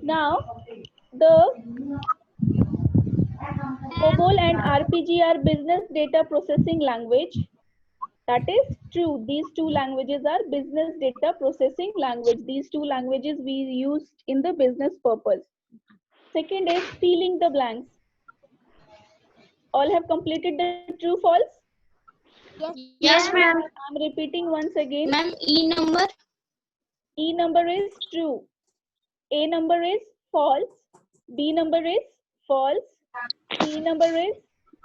Now, the COBOL and RPG are business data processing language. That is true. These two languages are business data processing language. These two languages we used in the business purpose. Second is filling the blanks. All have completed the true false? Yes, ma'am. I'm repeating once again. Ma'am, E number. E number is true. A number is false. B number is false. C number is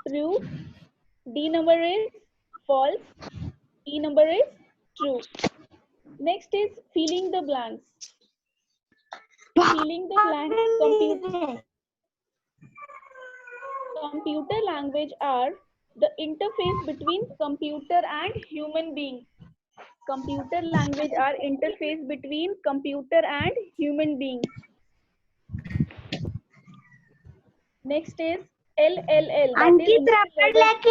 true. D number is false. E number is true. Next is filling the blanks. Filling the blanks. Computer language are the interface between computer and human being. Computer language are interface between computer and human being. Next is LLL. Ankit, rubber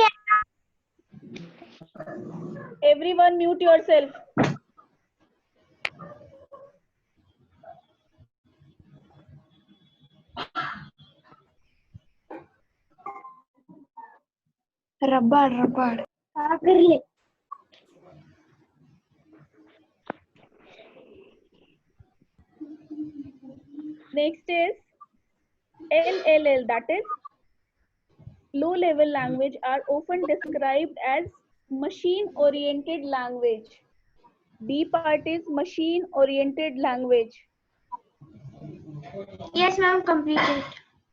Everyone mute yourself. Rubber. Next is LLL, that is low level language, are often described as machine oriented language. B part is machine oriented language. Yes, ma'am, completed.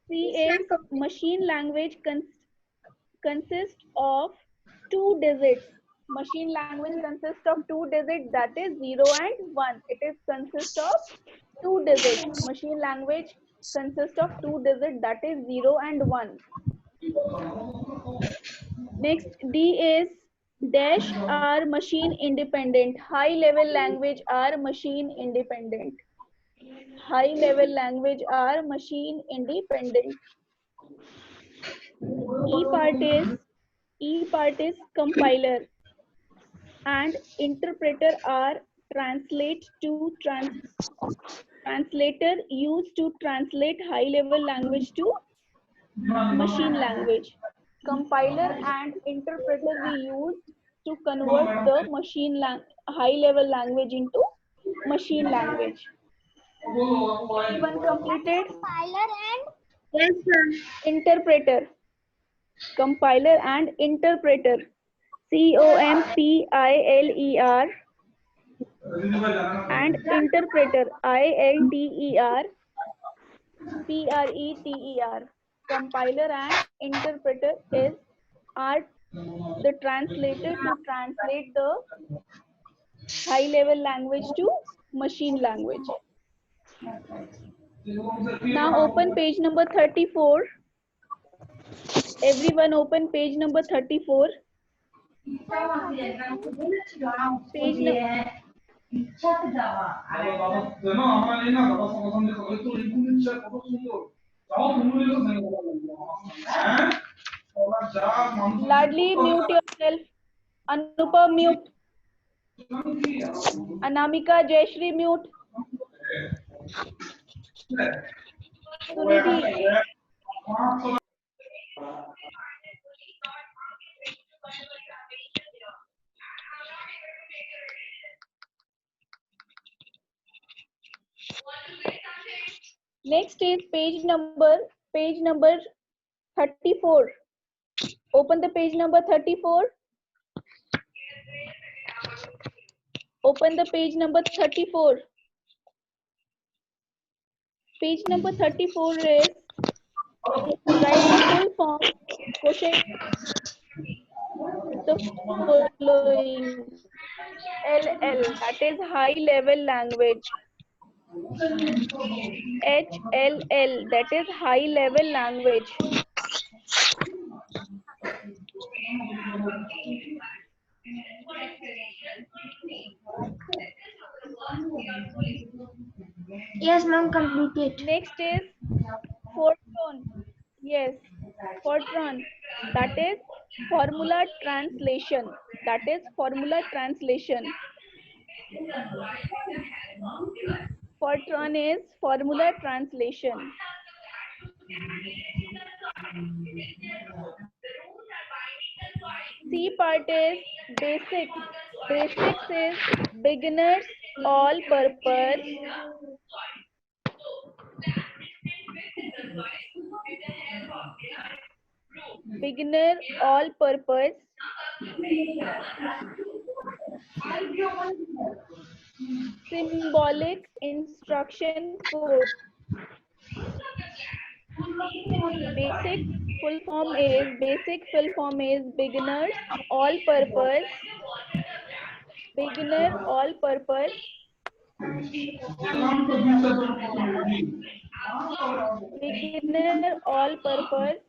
C is machine language consists of 2 digits. Machine language consists of 2 digits, that is 0 and 1. It is consists of 2 digits. Machine language consists of 2 digits, that is 0 and 1. Next, D is dash are machine independent. High level language are machine independent. High level language are machine independent. E part is compiler and interpreter are translator used to translate high level language to machine language. Compiler and interpreter we use to convert the high level language into machine language. Everyone completed? Compiler and Yes, sir. Interpreter. Compiler and interpreter. COMPILER and interpreter. INTERPRETER. Compiler and interpreter are the translator to translate the high level language to machine language. Now open page number 34. Everyone open page number 34. Page number Ladli, mute yourself. Anupam, mute. Anamika, Jayashri, mute. Sunidhi. Next is page number 34. Open the page number 34. Open the page number 34. Page number 34 is write the full form question the following. LL, that is high level language. HLL, that is high level language. yes, ma'am, completed. Next is Fortran. Yes, Fortran. That is formula translation. That is formula translation. Fortran is formula translation. C part is basic. Basics is beginners all purpose. Beginner all purpose. Symbolic instruction code. Basic full form is beginners all purpose. Beginner all purpose. Beginner all purpose.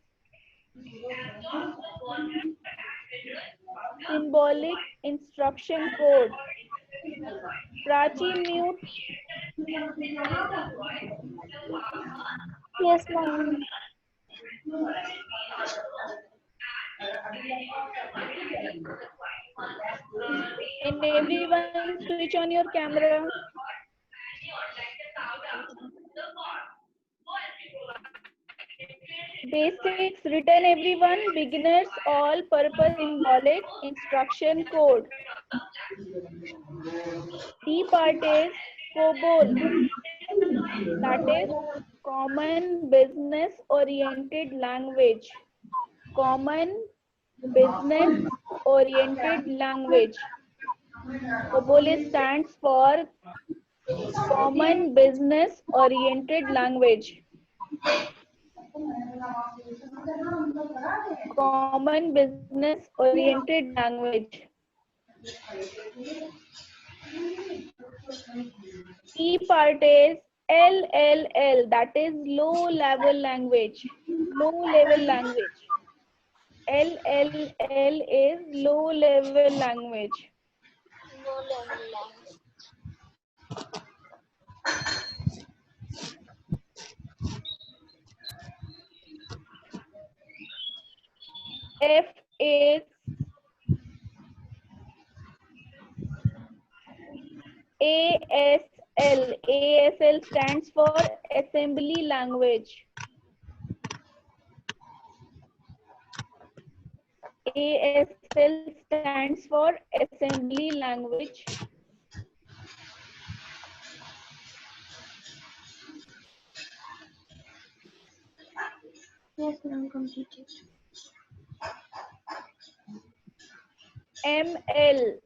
Symbolic instruction code. Prachi, mute. Yes, ma'am. And everyone switch on your camera. Basics written everyone. Beginners all purpose symbolic instruction code. D part is COBOL. That is common business oriented language. Common business oriented language. COBOL stands for Common Business Oriented Language. Common Business Oriented Language. E part is LLL, that is low level language. Low level language. LLL is low level language. F is ASL. ASL stands for Assembly Language. ASL stands for Assembly Language. Yes, ma'am. Completed. ML,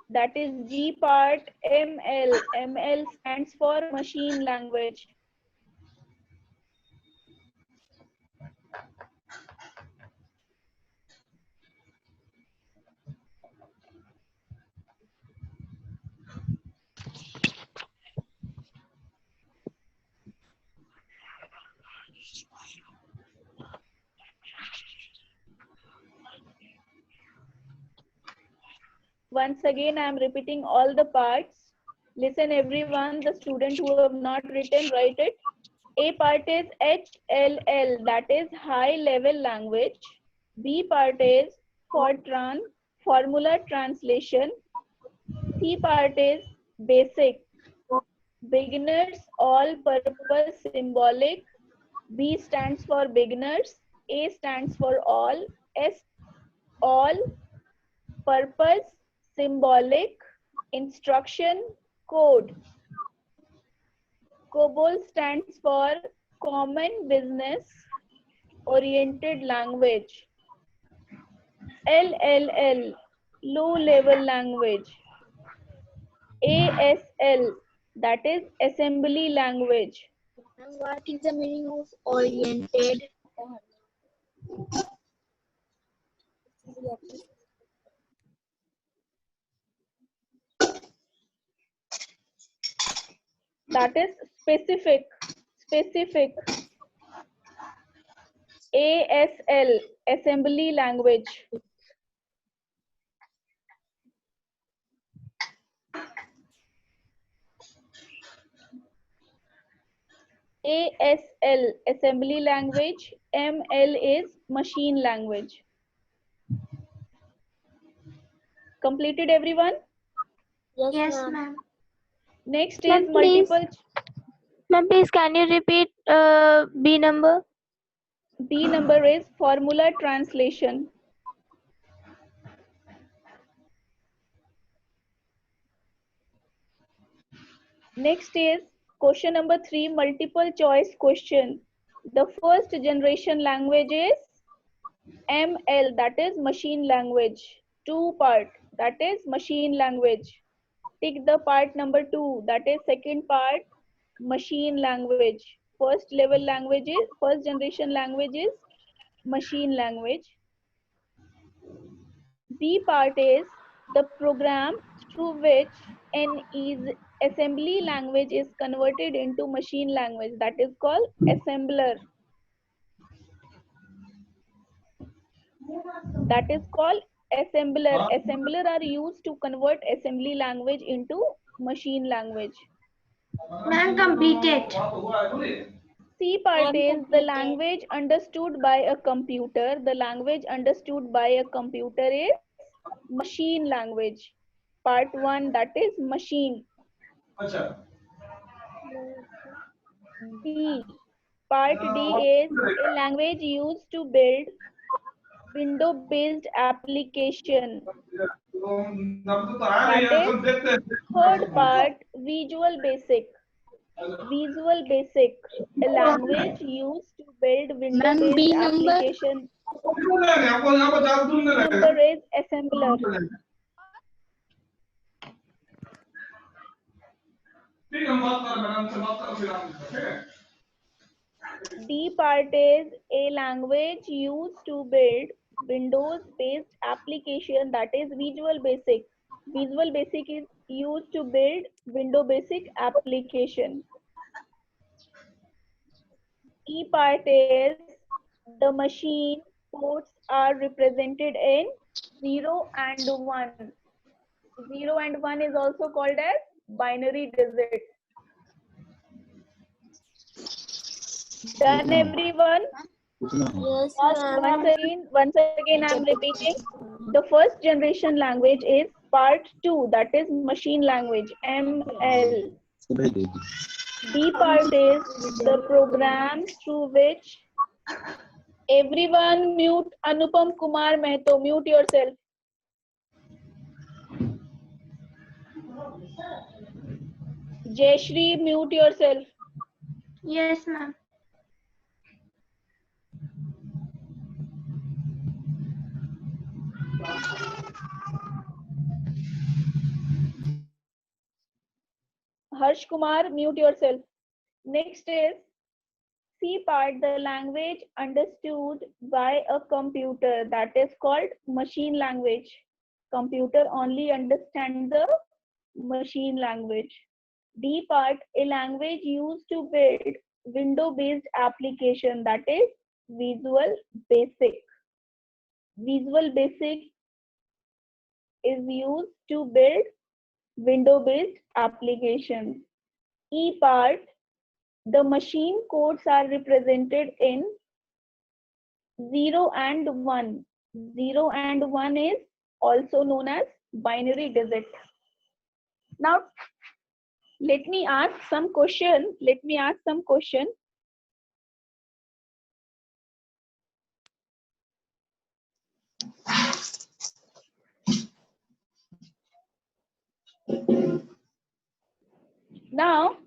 that is G part, ML. ML stands for Machine Language. Once again, I am repeating all the parts. Listen everyone, the student who have not written, write it. A part is HLL, that is high level language. B part is Fortran, formula translation. C part is basic, beginners all purpose symbolic. B stands for beginners, A stands for all, S all, purpose, symbolic, instruction, code. COBOL stands for Common Business Oriented Language. LLL, low level language. ASL, that is assembly language. What is the meaning of oriented? That is specific. Specific. ASL, assembly language. ASL, assembly language. ML is machine language. Completed everyone? Yes, ma'am. Next Ma'am, is multiple. Ma'am, please can you repeat B number? B number is formula translation. Next is question number 3, multiple choice question. The first generation language is ML, that is machine language. 2 part, that is machine language. Tick the part number 2, that is second part, machine language. First level language is, first generation language is machine language. B part is the program through which an assembly language is converted into machine language, that is called assembler. That is called assembler. Assembler are used to convert assembly language into machine language. Ma'am, completed. C part is the language understood by a computer. The language understood by a computer is machine language. Part 1, that is machine. D. Part D is a language used to build window-based application. That is third part, Visual Basic. Visual Basic, a language used to build window-based application. Number is assembler. D part is a language used to build Windows-based application, that is Visual Basic. Visual Basic is used to build Windows Basic application. E part is the machine ports are represented in 0 and 1. 0 and 1 is also called as binary digit. Done, everyone? Yes, Once again I am repeating. The first generation language is part 2, that is machine language, ML. B part is the program through which, everyone mute Anupam Kumar Mehto, mute yourself. Jayashri, mute yourself. Yes, ma'am. Harsh Kumar, mute yourself. Next is C part, the language understood by a computer, that is called machine language. Computer only understands the machine language. D part, a language used to build window-based application, that is Visual Basic. Visual Basic is used to build window-based application. E part, the machine codes are represented in 0 and 1. 0 and 1 is also known as binary digit. Now, let me ask some question. Now,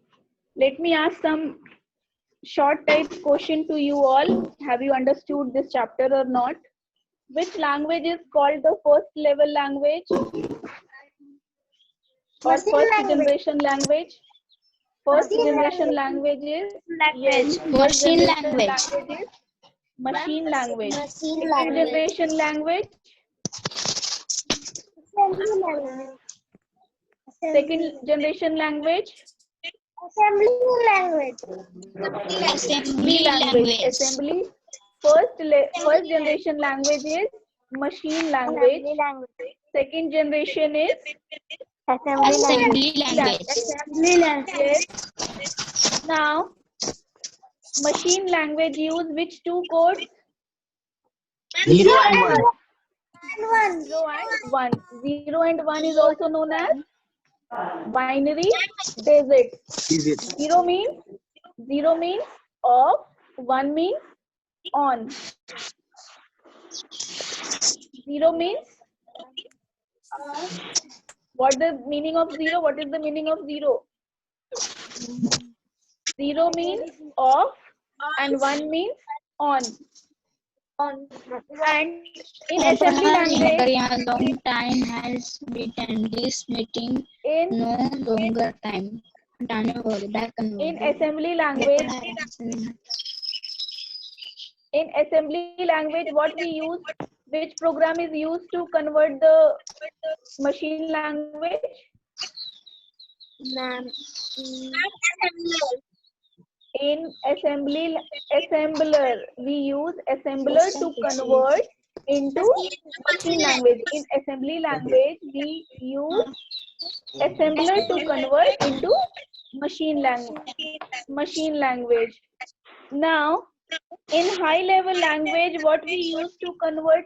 let me ask some short type question to you all. Have you understood this chapter or not? Which language is called the first level language? Or first generation language? First generation language is Machine language. Machine language. Machine Second language. generation language. Second generation language. Assembly language. Assembly. First generation language is machine language. Second generation is Assembly language. Now, machine language use which two codes? 0 and 1. 0 and 1. 0 and 1 is also known as binary digit. 0 means Zero means off, one means on. Zero means what the meaning of zero? What is the meaning of zero? Zero means off and one means on. And in assembly language, a long time has beaten this meeting in no longer time. in assembly language, what we use, which program is used to convert the machine language? In assembler, we use assembler to convert into machine language. In assembly language, we use assembler to convert into machine language. Now, in high level language, what we use to convert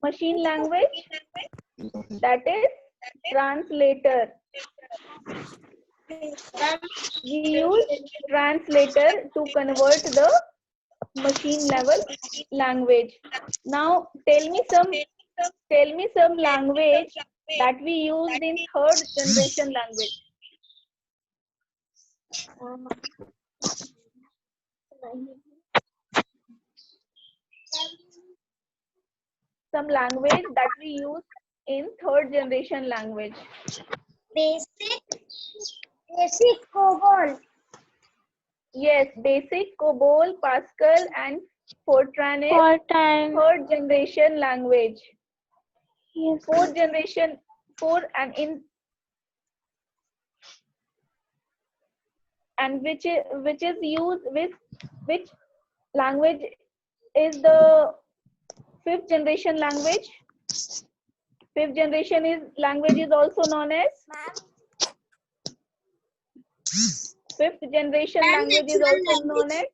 machine language? That is translator. We use translator to convert the machine level language. Now tell me some language that we used in third generation language. Some language that we use in third generation language. Basic COBOL. Yes, basic, COBOL, Pascal and Fortran is third generation language. Yes. Fourth generation, which is used with which language is the fifth generation language? Fifth generation language is also known as fifth generation language is also known as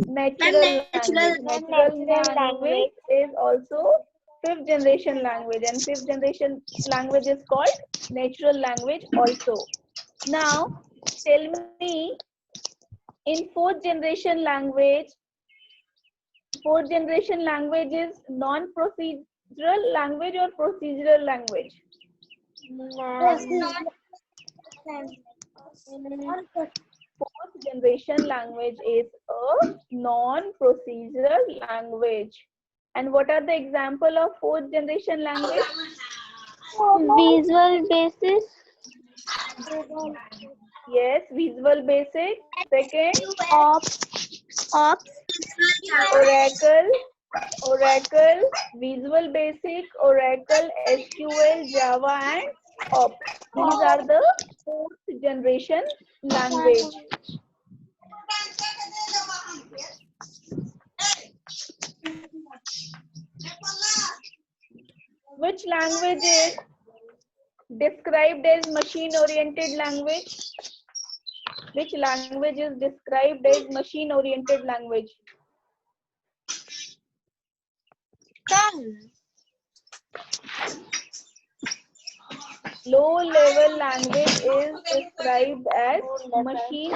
natural language. Natural language is also fifth generation language, and fifth generation language is called natural language also. Now tell me, in fourth generation language is non-procedural language or procedural language? Fourth generation language is a non-procedural language. And what are the example of fourth generation language? Visual Basic. Yes, Visual Basic. Second, Ops. Oracle, Visual Basic, Oracle, SQL, Java and Ops. These are the fourth generation language. Which language is described as machine-oriented language? Which language is described as machine-oriented language? Low-level language is described as machine-oriented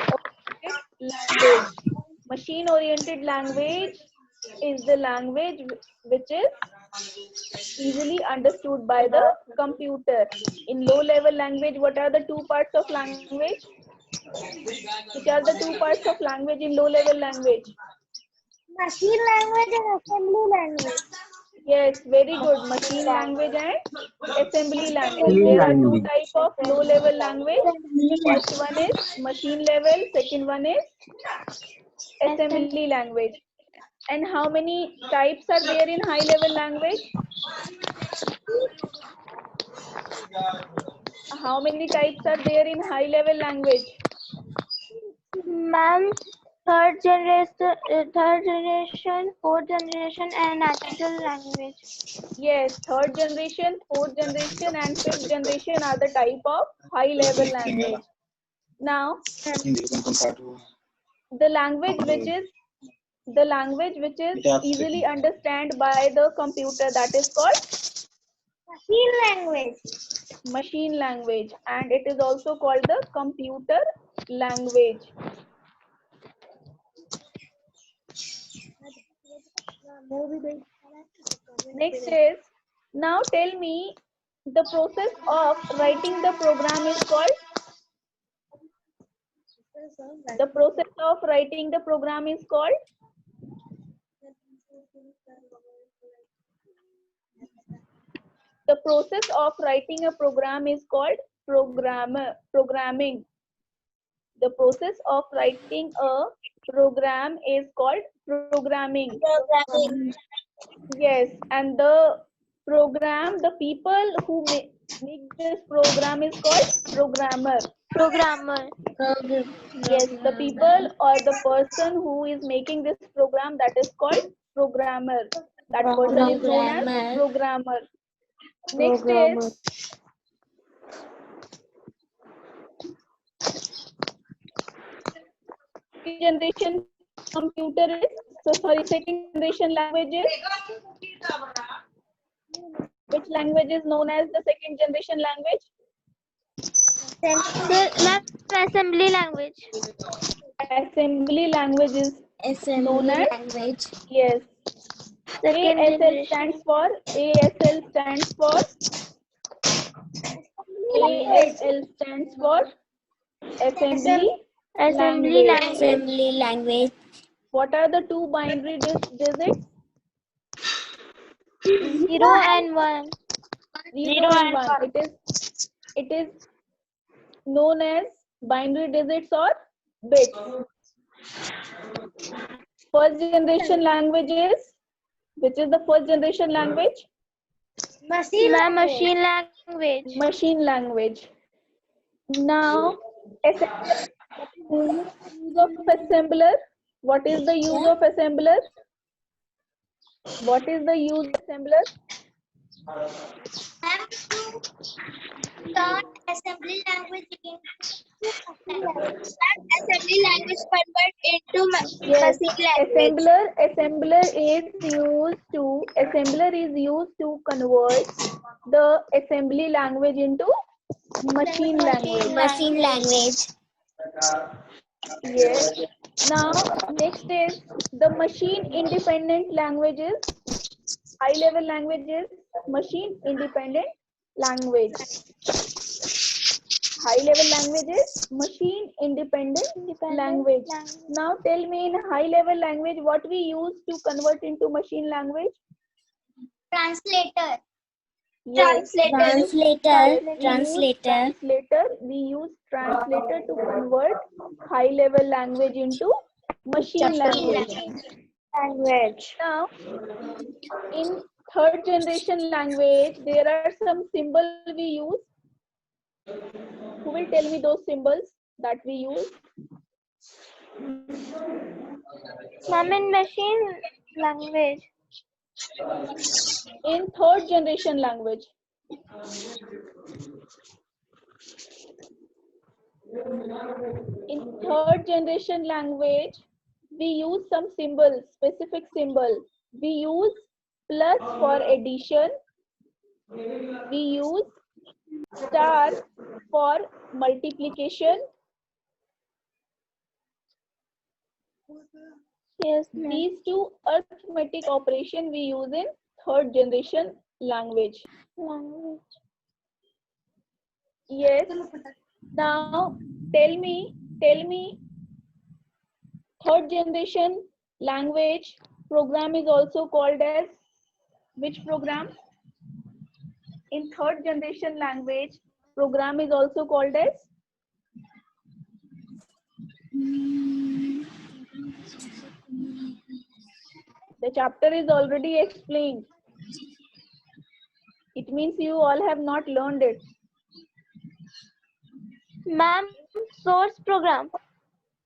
language. Machine-oriented language is the language which is easily understood by the computer. In low-level language, what are the two parts of language? Which are the two parts of language in low-level language? Machine language and assembly language. Yes, very good. Machine language and assembly language. There are two types of low-level language. First one is machine level. Second one is assembly language. And how many types are there in high-level language? How many types are there in high-level language? Ma'am, third generation, fourth generation, and natural language. Yes, third generation, fourth generation, and fifth generation are the type of high-level language. Now, the language which is easily understood by the computer, that is called machine language, and it is also called the computer language. Next is, now tell me, the process of writing the program is called? The process of writing the program is called? The process of writing a program is called programming. The process of writing a program is called programming. Yes, and the people who make this program is called programmer. Programmer. Yes, the people or the person who is making this program, that is called programmer. That person is known as programmer. Next is, generation computer is, second generation language is, which language is known as the second generation language? Assembly language. Assembly language is known as, language. yes. Second ASL generation. stands for, ASL stands for assembly Assembly language. language. Assembly language. What are the two binary digits? 0 and 1. 0 and 1. It is known as binary digits or bits. First generation language is, which is the first generation language? Machine language. Machine language. Now, use of assembler. What is the use of assembler? What is the use of assembler? Turn assembly language assembly language convert into Yes, machine language. assembler is used to convert the assembly language into machine language. Machine language. Yes. Now, next is the machine independent languages. High level languages, machine independent language. High level languages, machine independent language. Now tell me, in high level language, what we use to convert into machine language? Translator. Yes. Translator. We use translator to convert high level language into machine language. Now, in third generation language, there are some symbols we use. Who will tell me those symbols that we use? In machine language. In third generation language. In third generation language, we use some symbols, specific symbol. We use plus for addition. We use star for multiplication. Yes. These two arithmetic operation we use in third generation language. Yes. Now tell me, third generation language program is also called as which program? In third generation language, program is also called as? The chapter is already explained. It means you all have not learned it. Ma'am, source program.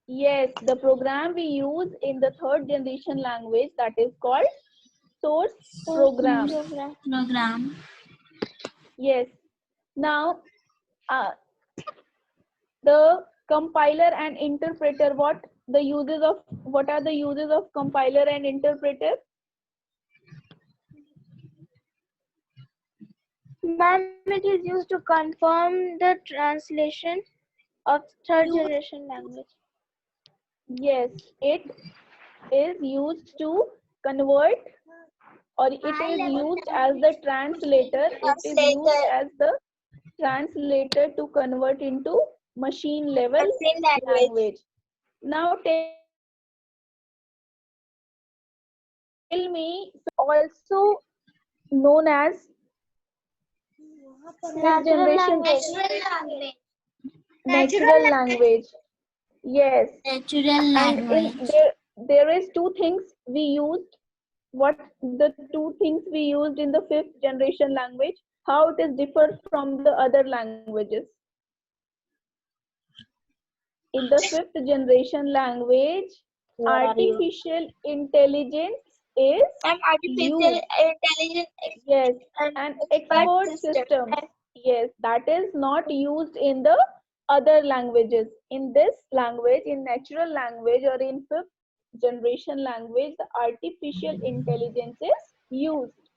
Yes, the program we use in the third generation language, that is called source program. Yes. Now, the compiler and interpreter, what are the uses of compiler and interpreter? Ma'am, it is used to confirm the translation of third generation language. Yes, it is used to convert, or it is used as the translator. It is used as the translator to convert into machine level language. Now tell me, also known as fifth generation natural language. Yes. And in there is two things we used. What the two things we used in the fifth generation language? How it is different from the other languages? In the fifth generation language, artificial intelligence is used. Yes, and expert systems. Yes, that is not used in the other languages. In this language, in natural language or in fifth generation language, the artificial intelligence is used.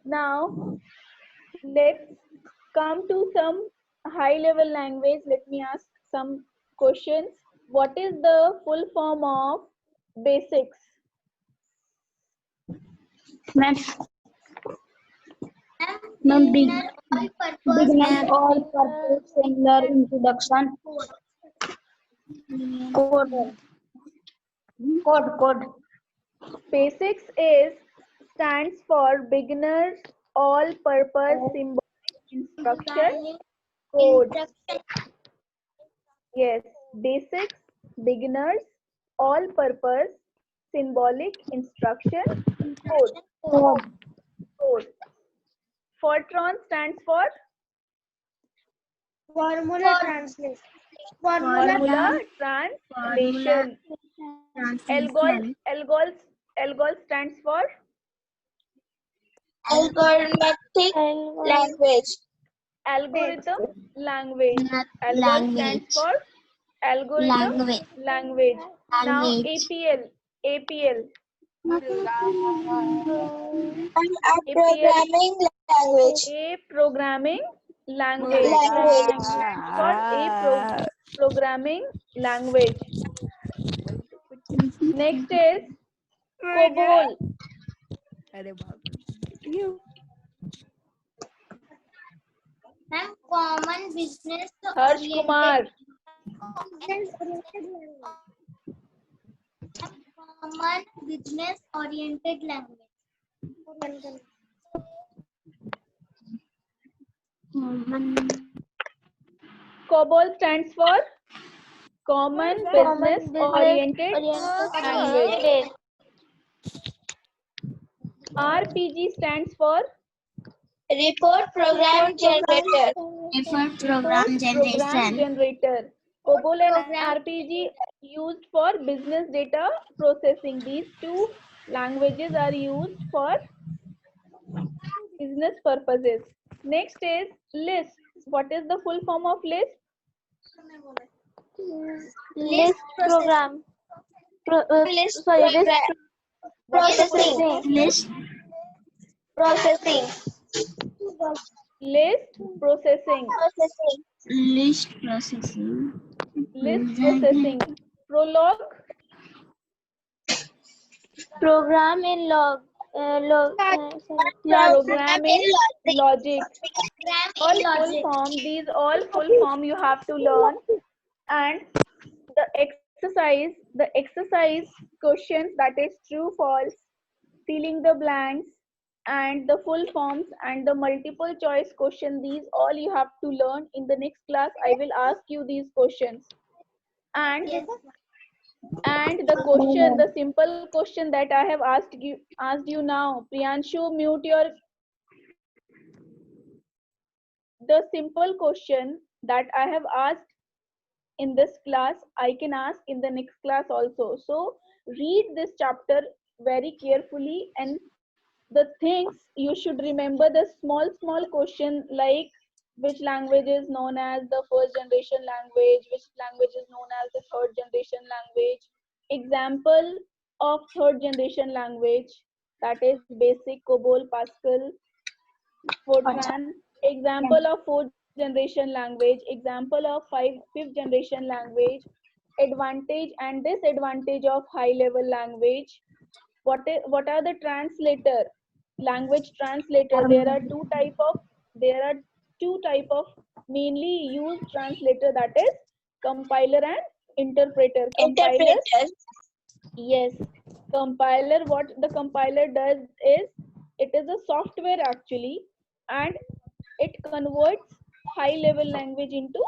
Now, let's come to some high level language. Let me ask some questions. What is the full form of basics? Beginner all purpose similar introduction. Code. Basics is stands for beginners all purpose symbolic instruction code. Yes, basics, beginners all purpose symbolic instruction code. Fortran stands for Formula translation. formula translation. Algol stands for Algorithmic language. algorithm language. Algol stands for algorithm language. Now APL. Programming language. A programming language. Stands for a programming language. Next is COBOL. Common business Harsh Kumar. Common business oriented language. COBOL stands for Common Business Oriented Language. RPG stands for Report program generator. Program Generator. COBOL and RPG used for business data processing. These two languages are used for business purposes. Next is Lisp. What is the full form of Lisp? List program. Processing. List processing. List processing. List processing. List processing. Prolog. Program in log. Programming logic. All full form. These all full form you have to learn. And the exercise questions, that is true, false, filling the blanks, and the full forms and the multiple choice question, these all you have to learn. In the next class I will ask you these questions. And the question, the simple question that I have asked you now, Priyanshu, mute your. The simple question that I have asked in this class, I can ask in the next class also. So read this chapter very carefully, and the things you should remember, the small question like which language is known as the first generation language, which language is known as the third generation language, example of third generation language, that is basic, COBOL, Pascal, Fortran, example of fourth generation language, example of fifth generation language, advantage and disadvantage of high level language, What are the translator? Language translator. There are two type of mainly used translator, that is compiler and interpreter. Compiler, yes, compiler, what the compiler does is, it is a software actually, and it converts high level language into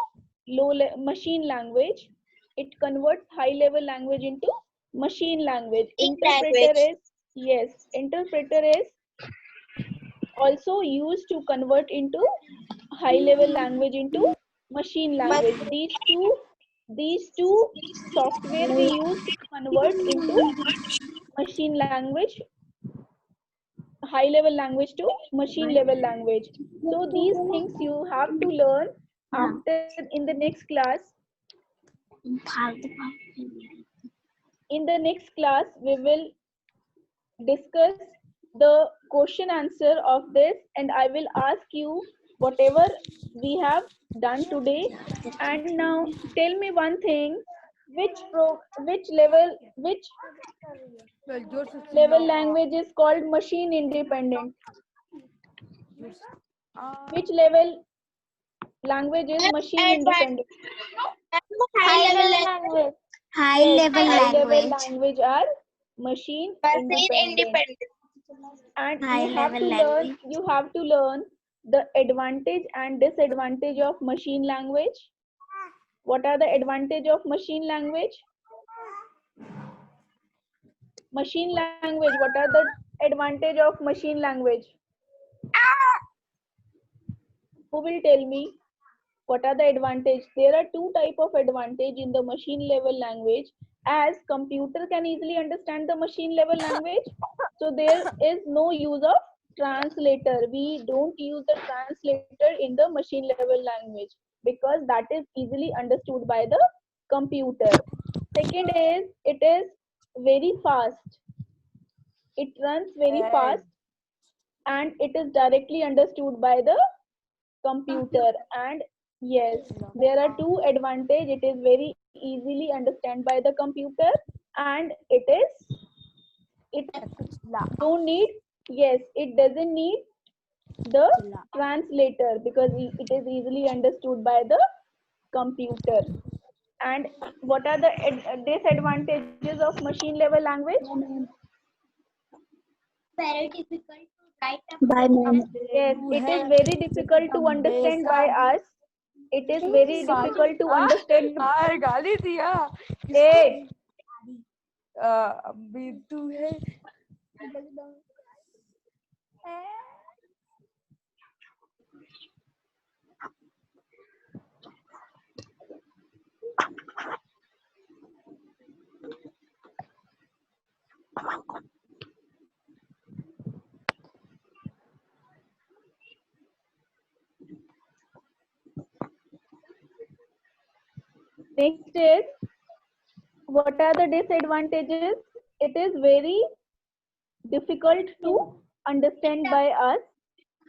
machine language. It converts high level language into machine language. Interpreter is, yes, interpreter is also used to convert into high level language into machine language. These two software we use to convert into machine language, high level language to machine level language. So these things you have to learn after in the next class. In the next class we will discuss the question answer of this, and I will ask you whatever we have done today. And now tell me one thing, which level language is called machine independent? Which level language is machine independent? High level language. High level Language are machine independent. And you have to learn the advantage and disadvantage of machine language. What are the advantage of machine language? Machine language, what are the advantage of machine language? Who will tell me what are the advantage? There are two type of advantage in the machine level language. As computer can easily understand the machine level language, so there is no use of translator. We don't use the translator in the machine level language because that is easily understood by the computer. Second is, it is very fast. It runs very fast and it is directly understood by the computer. And yes, there are two advantage. It is very easily understand by the computer, and it don't need, yes, it doesn't need the translator because it is easily understood by the computer. And what are the disadvantages of machine level language? Very difficult to write Yes, it is very difficult to understand by us. It is very difficult to understand. गाली दिया Hey, अभी तू है next is, what are the disadvantages? It is very difficult to understand by us,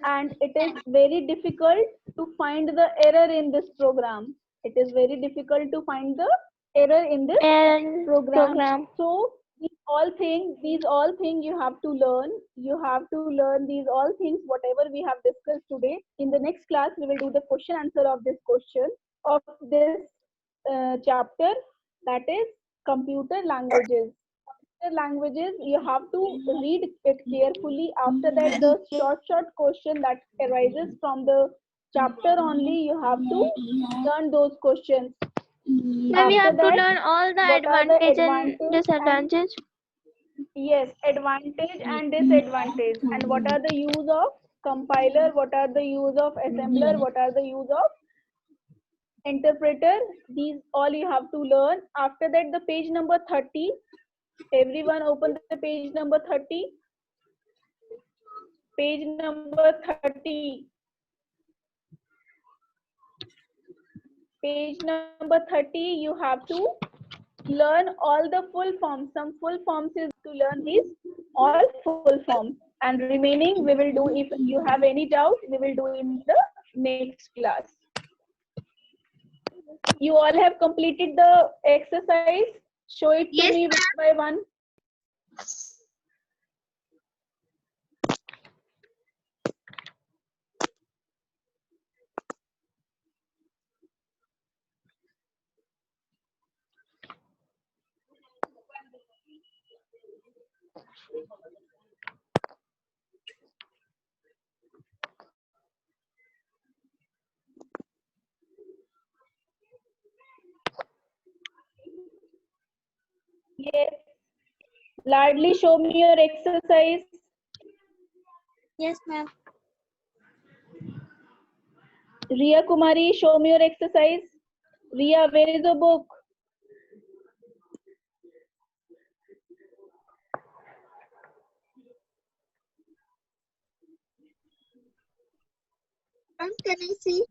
and it is very difficult to find the error in this program. It is very difficult to find the error in this program. So these all things you have to learn. You have to learn these all things, whatever we have discussed today. In the next class, we will do the question answer of this question of this chapter, that is computer languages. Languages, you have to read it carefully. After that, the short question that arises from the chapter only, you have to learn those questions. Then we have to learn all the advantage and disadvantage. Yes, advantage and disadvantage. And what are the use of compiler, what are the use of assembler, what are the use of interpreter. These all you have to learn. After that, the page number 30. Everyone open the page number 30. Page number 30. Page number 30, you have to learn all the full forms. Some full forms is to learn these all full forms. And remaining we will do, if you have any doubt, we will do in the next class. You all have completed the exercise. Show it to me one by one. Yes. Ladli, show me your exercise. Yes, ma'am. Riya Kumari, show me your exercise. Riya, where is the book? Ma'am, can I see?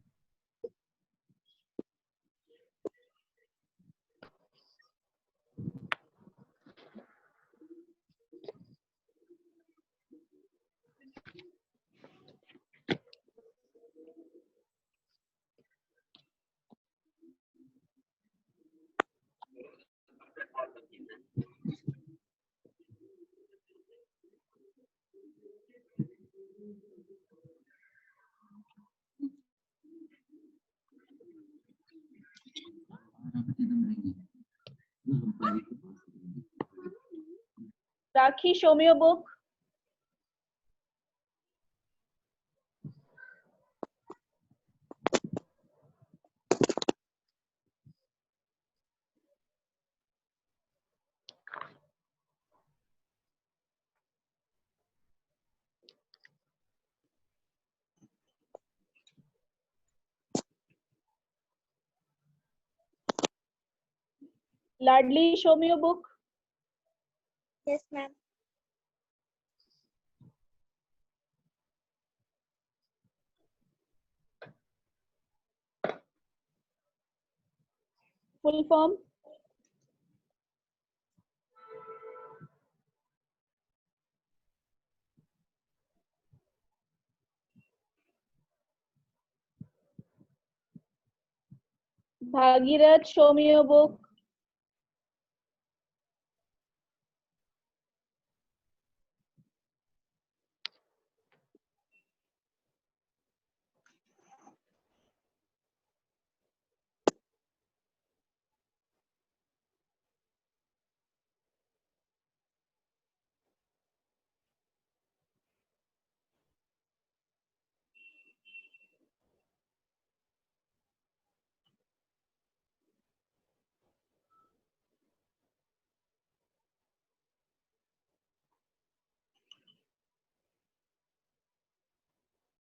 Rakhi, show me your book. Ladli, show me your book. Yes, ma'am. Full form. Bhagirath, show me your book.